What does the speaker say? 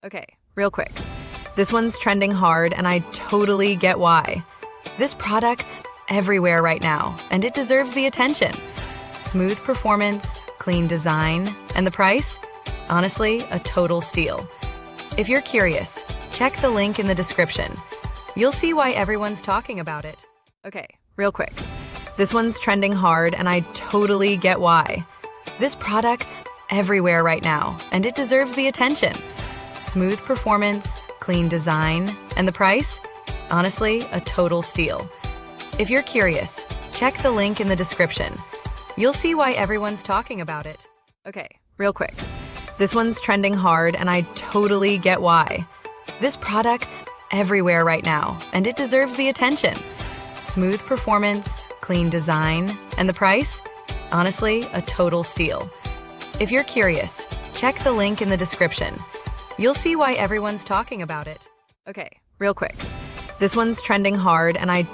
Okay, real quick. This one's trending hard, and I totally get why. This product's everywhere right now, and it deserves the attention. Smooth performance, clean design, and the price? Honestly, a total steal. If you're curious, check the link in the description. You'll see why everyone's talking about it. Okay, real quick. This one's trending hard, and I totally get why. This product's everywhere right now, and it deserves the attention. Smooth performance, clean design, and the price? Honestly, a total steal. If you're curious, check the link in the description. You'll see why everyone's talking about it. Okay, real quick. This one's trending hard, and I totally get why. This product's everywhere right now, and it deserves the attention. Smooth performance, clean design, and the price? Honestly, a total steal. If you're curious, check the link in the description. You'll see why everyone's talking about it. Okay, real quick. This one's trending hard, and I